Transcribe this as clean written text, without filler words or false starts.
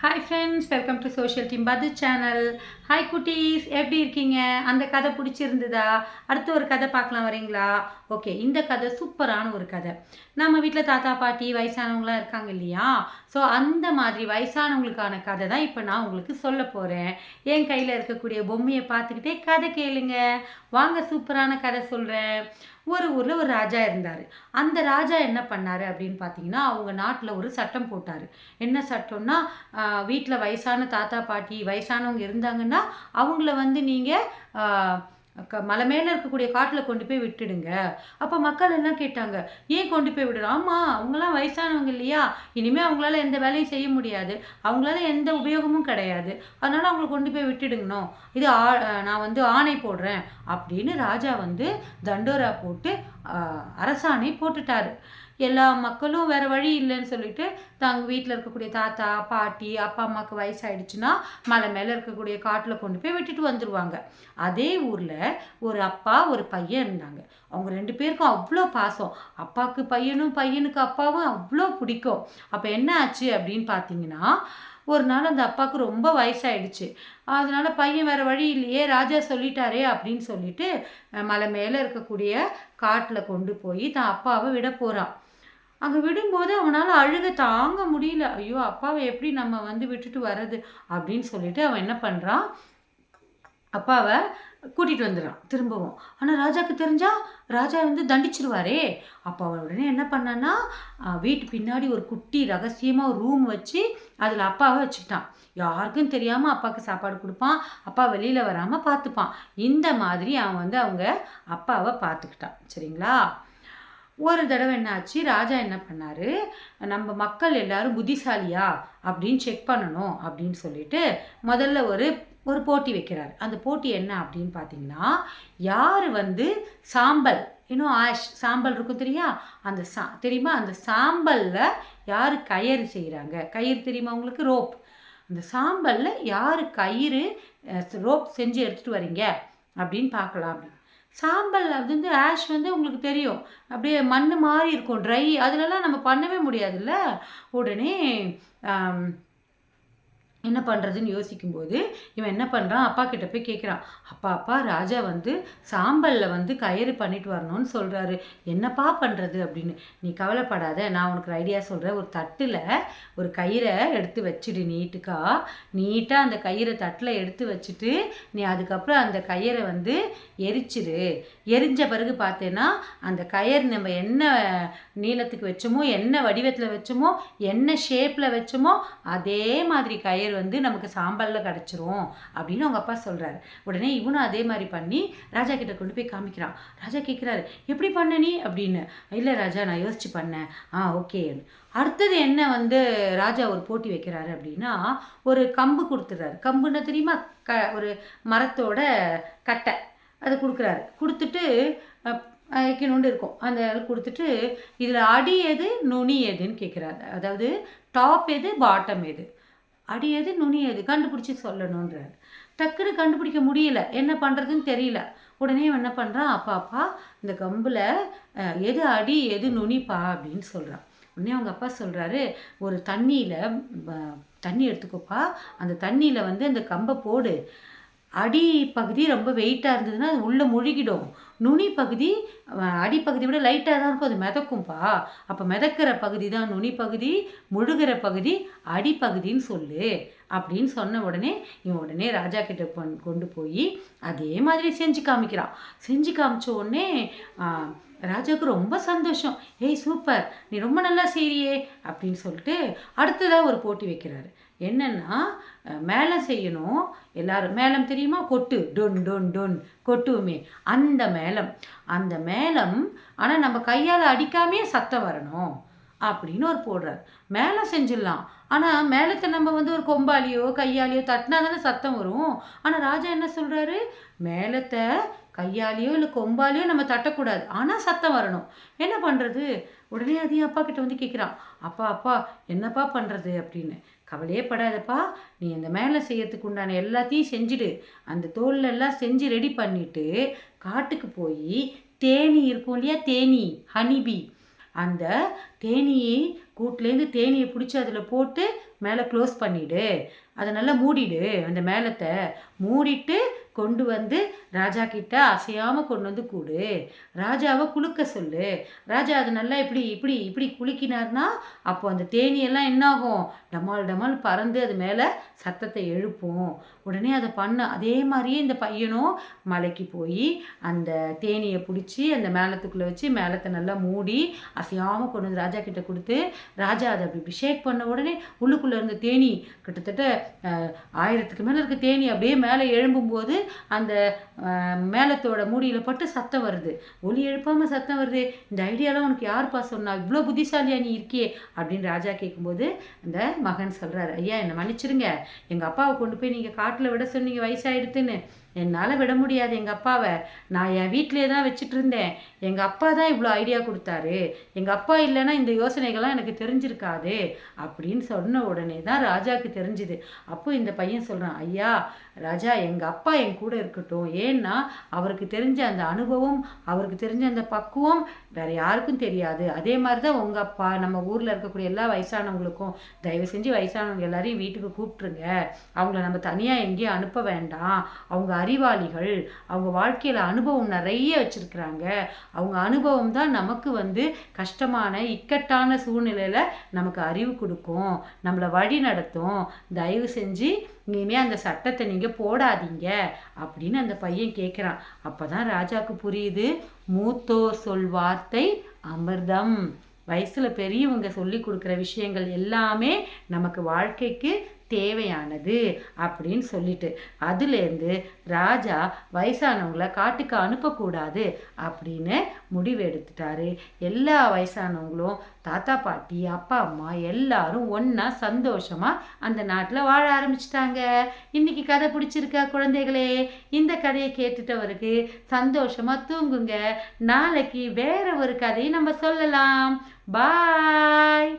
Hi friends, welcome to social team பது channel. Hi குட்டீஸ், எப்படி இருக்கீங்க? அந்த கதை பிடிச்சிருந்ததா? அடுத்து ஒரு கதை பார்க்கலாம் வரீங்களா? ஓகே, இந்த கதை சூப்பரான ஒரு கதை. நம்ம வீட்டில் தாத்தா பாட்டி வயசானவங்களாம் இருக்காங்க இல்லையா? ஸோ அந்த மாதிரி வயசானவங்களுக்கான கதை தான் இப்போ நான் உங்களுக்கு சொல்ல போகிறேன். என் கையில் இருக்கக்கூடிய பொம்மையை பார்த்துக்கிட்டே கதை கேளுங்க. வாங்க, சூப்பரான கதை சொல்கிறேன். ஒரு ஊரில் ஒரு ராஜா இருந்தார். அந்த ராஜா என்ன பண்ணார் அப்படின்னு பார்த்தீங்கன்னா, அவங்க நாட்டில் ஒரு சட்டம் போட்டார். என்ன சட்டம்னா, வீட்டில் வயசான தாத்தா பாட்டி வயசானவங்க இருந்தாங்கன்னா அவங்கள வந்து நீங்கள் மலை மேலே இருக்கக்கூடிய காட்டில் கொண்டு போய் விட்டுடுங்க. அப்போ மக்கள் எல்லாம் கேட்டாங்க, ஏன் கொண்டு போய் விடுறோம்? ஆமாம், அவங்களாம் வயசானவங்க இல்லையா, இனிமேல் அவங்களால எந்த வேலையும் செய்ய முடியாது, அவங்களால எந்த உபயோகமும் கிடையாது, அதனால் அவங்கள கொண்டு போய் விட்டுடுங்கணும். இது நான் வந்து ஆணை போடுறேன் அப்படின்னு ராஜா வந்து தண்டோரா போட்டு அரசாணை போட்டுட்டாரு. எல்லா மக்களும் வேறு வழி இல்லைன்னு சொல்லிட்டு தாங்க வீட்டில் இருக்கக்கூடிய தாத்தா பாட்டி அப்பா அம்மாவுக்கு வயசாயிடுச்சுன்னா மலை மேலே இருக்கக்கூடிய காட்டில் கொண்டு போய் விட்டுட்டு வந்துடுவாங்க. அதே ஊரில் ஒரு அப்பா ஒரு பையன் இருந்தாங்க. அவங்க ரெண்டு பேருக்கும் அவ்வளோ பாசம். அப்பாவுக்கு பையனும் பையனுக்கு அப்பாவும் அவ்வளோ பிடிக்கும். அப்போ என்ன ஆச்சு அப்படின்னு பார்த்தீங்கன்னா, ஒரு நாள் அந்த அப்பாவுக்கு ரொம்ப வயசாயிடுச்சு. அதனால பையன் வேறு வழி இல்லையே, ராஜா சொல்லிட்டாரே அப்படின்னு சொல்லிட்டு மலை மேலே இருக்கக்கூடிய காட்டில் கொண்டு போய் தான் அப்பாவை விட போகிறான். அங்கே விடும்போது அவனால் அழுக தாங்க முடியல. ஐயோ, அப்பாவை எப்படி நம்ம வந்து விட்டுட்டு வர்றது அப்படின்னு சொல்லிட்டு அவன் என்ன பண்ணுறான், அப்பாவை கூட்டிகிட்டு வந்துடுறான் திரும்பவும். ஆனால் ராஜாவுக்கு தெரிஞ்சா ராஜா வந்து தண்டிச்சிருவாரே. அப்போ அவன் உடனே என்ன பண்ணான்னா, வீட்டு பின்னாடி ஒரு குட்டி ரகசியமாக ஒரு ரூம் வச்சு அதில் அப்பாவை வச்சுக்கிட்டான். யாருக்கும் தெரியாமல் அப்பாவுக்கு சாப்பாடு கொடுப்பான், அப்பா வெளியில் வராமல் பார்த்துப்பான். இந்த மாதிரி அவன் வந்து அவங்க அப்பாவை பார்த்துக்கிட்டான். சரிங்களா? ஒரு தடவை என்ன ஆச்சு, ராஜா என்ன பண்ணார், நம்ம மக்கள் எல்லாரும் புத்திசாலியா அப்படின்னு செக் பண்ணணும் அப்படின்னு சொல்லிட்டு முதல்ல ஒரு ஒரு போட்டி வைக்கிறார். அந்த போட்டி என்ன அப்படின்னு பார்த்தீங்கன்னா, யார் வந்து சாம்பல், இன்னும் ஆஷ் சாம்பல் இருக்கும் தெரியா, அந்த தெரியுமா, அந்த சாம்பலில் யார் கயிறு செய்கிறாங்க, கயிறு தெரியுமா உங்களுக்கு, ரோப், அந்த சாம்பலில் யார் கயிறு ரோப் செஞ்சு எடுத்துகிட்டு வரீங்க அப்படின்னு பார்க்கலாம். அப்படின்னு சாம்பல் அது வந்து ஆஷ் வந்து உங்களுக்கு தெரியும், அப்படியே மண் மாதிரி இருக்கும், ட்ரை, அதுலலாம் நம்ம பண்ணவே முடியாதுல்ல. உடனே என்ன பண்ணுறதுன்னு யோசிக்கும்போது இவன் என்ன பண்ணுறான், அப்பா கிட்ட போய் கேட்குறான், அப்பா ராஜா வந்து சாம்பலில் வந்து கயிறு பண்ணிட்டு வரணும்னு சொல்கிறாரு, என்னப்பா பண்ணுறது அப்படின்னு. நீ கவலைப்படாத, நான் உனக்கு ஐடியா சொல்கிறேன். ஒரு தட்டில் ஒரு கயிறை எடுத்து வச்சுடு, நீட்டாக அந்த கயிறை தட்டில் எடுத்து வச்சுட்டு நீ அதுக்கப்புறம் அந்த கயிறை வந்து எரிச்சிடு. எரிஞ்ச பிறகு பார்த்தேன்னா அந்த கயிறு நம்ம என்ன நீளத்துக்கு வச்சோமோ, என்ன வடிவத்தில் வச்சோமோ, என்ன ஷேப்பில் வச்சோமோ அதே மாதிரி கயிறு வந்து நமக்கு சாம்பலில் கிடச்சிரும் அப்படின்னு அவங்க அப்பா சொல்கிறாரு. உடனே இவனும் அதே மாதிரி பண்ணி ராஜா கிட்ட கொண்டு போய் காமிக்கிறான். ராஜா கேட்குறாரு, எப்படி பண்ண நீ அப்படின்னு. இல்லை ராஜா, நான் யோசிச்சு பண்ணேன். ஓகே. அடுத்தது என்ன வந்து ராஜா ஒரு போட்டி வைக்கிறாரு அப்படின்னா, ஒரு கம்பு கொடுத்துட்றாரு. கம்புன்னா தெரியுமா, ஒரு மரத்தோட கட்டை, அது கொடுக்குறாரு. கொடுத்துட்டு வைக்கணுன்னு இருக்கும், அந்த கொடுத்துட்டு இதில் அடி எது நுனி எதுன்னு கேட்குறாரு. அதாவது டாப் எது பாட்டம் எது, அடி எது நுனி எது கண்டுபிடிச்சி சொல்லணுன்றார். டக்குன்னு கண்டுபிடிக்க முடியல, என்ன பண்ணுறதுன்னு தெரியல. உடனே என்ன பண்ணுறான், அப்பா இந்த கம்பில் எது அடி எது நுனிப்பா அப்படின்னு சொல்கிறான். உடனே அவங்க அப்பா சொல்கிறாரு, ஒரு தண்ணியில் தண்ணி எடுத்துக்கோப்பா, அந்த தண்ணியில் வந்து அந்த கம்பை போடு, அடி பகுதி ரொம்ப வெயிட்டாக இருந்ததுன்னா அது உள்ளே முழுகிடும், நுனி பகுதி அடிப்பகுதியை விட லைட்டாக தான் இருக்கும், அது மிதக்கும்பா, அப்போ மிதக்கிற பகுதி தான் நுனி பகுதி, முழுகிற பகுதி அடிப்பகுதின்னு சொல்லு அப்படின்னு சொன்ன உடனே இவன் உடனே ராஜா கிட்ட கொண்டு போய் அதே மாதிரி செஞ்சு காமிக்கிறான். செஞ்சு காமிச்ச உடனே ராஜாவுக்கு ரொம்ப சந்தோஷம். ஏய் சூப்பர், நீ ரொம்ப நல்லா செய்றியே அப்படின்னு சொல்லிட்டு அடுத்ததாக ஒரு போட்டி வைக்கிறாரு. என்னன்னா, மேளம் செய்யணும். எல்லாரும் மேளம் தெரியுமா, கொட்டு, டொன் டொன் டொன் கொட்டுமே, அந்த மேளம் ஆனால் நம்ம கையால் அடிக்காமே சத்தம் வரணும் அப்படின்னு ஒரு போடுறார். மேளம் செஞ்சிடலாம், ஆனால் மேளத்தை நம்ம வந்து ஒரு கொம்பாலியோ கையாலேயோ தட்டினா தானே சத்தம் வரும். ஆனால் ராஜா என்ன சொல்கிறாரு, மேளத்தை கையாலேயோ இல்லை கொம்பாலேயோ நம்ம தட்டக்கூடாது, ஆனால் சத்தம் வரணும். என்ன பண்ணுறது? உடனே அதையும் அப்பா கிட்ட வந்து கேட்குறான். அப்பா என்னப்பா பண்ணுறது அப்படின்னு. கவலையே படாதப்பா, நீ அந்த மேலே செய்யறதுக்கு உண்டான எல்லாத்தையும் செஞ்சுடு, அந்த தோல்ல எல்லாம் செஞ்சு ரெடி பண்ணிவிட்டு காட்டுக்கு போய் தேனி இருக்கும் இல்லையா, தேனி, ஹனிபி, அந்த தேனியை கூட்டிலேருந்து தேனியை பிடிச்சி அதில் போட்டு மேலே க்ளோஸ் பண்ணிவிடு, அதை நல்லா மூடிடு, அந்த மேலத்தை மூடிட்டு கொண்டு வந்து ராஜா கிட்ட அசையாமல் கொண்டு வந்து கூடு, ராஜாவை குலுக்க சொல்லு. ராஜா அது நல்லா இப்படி இப்படி இப்படி குலுக்கினார்னா அப்போ அந்த தேனியெல்லாம் என்னாகும், டமால் டமால் பறந்து அது மேலே சத்தத்தை எழுப்பும். உடனே அதை அதே மாதிரியே இந்த பையனும் மலைக்கு போய் அந்த தேனியை பிடிச்சி அந்த மேளத்துக்குள்ளே வச்சு மேளத்தை நல்லா மூடி அசையாமல் கொண்டு வந்து ராஜா கிட்ட கொடுத்து, ராஜா அதை அப்படி ஷேக் பண்ண உடனே உள்ளுக்குள்ளே இருந்த தேனி கிட்டத்தட்ட 1000க்கு மேலே இருக்க தேனி அப்படியே மேலே எழும்பும்போது அந்த மேளத்தோட மூடியில் பட்டு சத்தம் வருது. ஒலி எழுப்பாமல் சத்தம் வருது. இந்த ஐடியாலாம் உனக்கு யாருப்பா சொன்னா, இவ்வளோ புத்திசாலியா நீ இருக்கியே அப்படின்னு ராஜா கேட்கும்போது அந்த மகன் சொல்கிறார், ஐயா என்னை மன்னிச்சிருங்க, எங்கள் அப்பாவை கொண்டு போய் நீங்கள் காட்டில் விட சொன்னீங்க வயசாகிடுதுன்னு, என்னால் விட முடியாது எங்கள் அப்பாவை, நான் என் வீட்டிலே தான் வச்சுட்டு இருந்தேன். எங்கள் அப்பா தான் இவ்வளோ ஐடியா கொடுத்தாரு, எங்கள் அப்பா இல்லைன்னா இந்த யோசனைகள்லாம் எனக்கு தெரிஞ்சிருக்காது அப்படின்னு சொன்ன உடனே தான் ராஜாவுக்கு தெரிஞ்சுது. அப்போ இந்த பையன் சொல்கிறான், ஐயா ராஜா எங்கள் அப்பா என் கூட இருக்கட்டும், ஏன்னா அவருக்கு தெரிஞ்ச அந்த அனுபவம், அவருக்கு தெரிஞ்ச அந்த பக்குவம் வேறு யாருக்கும் தெரியாது. அதே மாதிரி தான் உங்கள் அப்பா. நம்ம ஊரில் இருக்கக்கூடிய எல்லா வயசானவங்களுக்கும் தயவு செஞ்சு வயசானவங்க எல்லாரையும் வீட்டுக்கு கூப்பிட்ருங்க, அவங்கள நம்ம தனியாக எங்கேயும் அனுப்ப வேண்டாம், அவங்க அறிவாளிகள், அவங்க வாழ்க்கையில் அனுபவம் நிறைய வச்சுருக்குறாங்க, அவங்க அனுபவம் தான் நமக்கு கஷ்டமான இக்கட்டான சூழ்நிலையில் நமக்கு அறிவு கொடுக்கும், நம்மளை வழி நடத்தும். தயவு செஞ்சு இனிமே அந்த சட்டத்தை நீங்கள் போடாதீங்க அப்படின்னு அந்த பையன் கேட்குறான். அப்போ தான் ராஜாவுக்கு புரியுது, மூத்தோர் சொல் வார்த்தை அமிர்தம். வயசில் பெரியவங்க சொல்லி கொடுக்குற விஷயங்கள் எல்லாமே நமக்கு வாழ்க்கைக்கு தேவையானது அப்படின்னு சொல்லிட்டு அதுலேருந்து ராஜா வயசானவங்கள காட்டுக்கு அனுப்பக்கூடாது அப்படின்னு முடிவு எடுத்துட்டாரு. எல்லா வயசானவங்களும் தாத்தா பாட்டி அப்பா அம்மா எல்லாரும் ஒன்றா சந்தோஷமாக அந்த நாட்டில் வாழ ஆரம்பிச்சிட்டாங்க. இன்னைக்கு கதை பிடிச்சிருக்கா குழந்தைகளே? இந்த கதையை கேட்டுட்டவருக்கு சந்தோஷமாக தூங்குங்க. நாளைக்கு வேற ஒரு கதையை நம்ம சொல்லலாம். பாய்.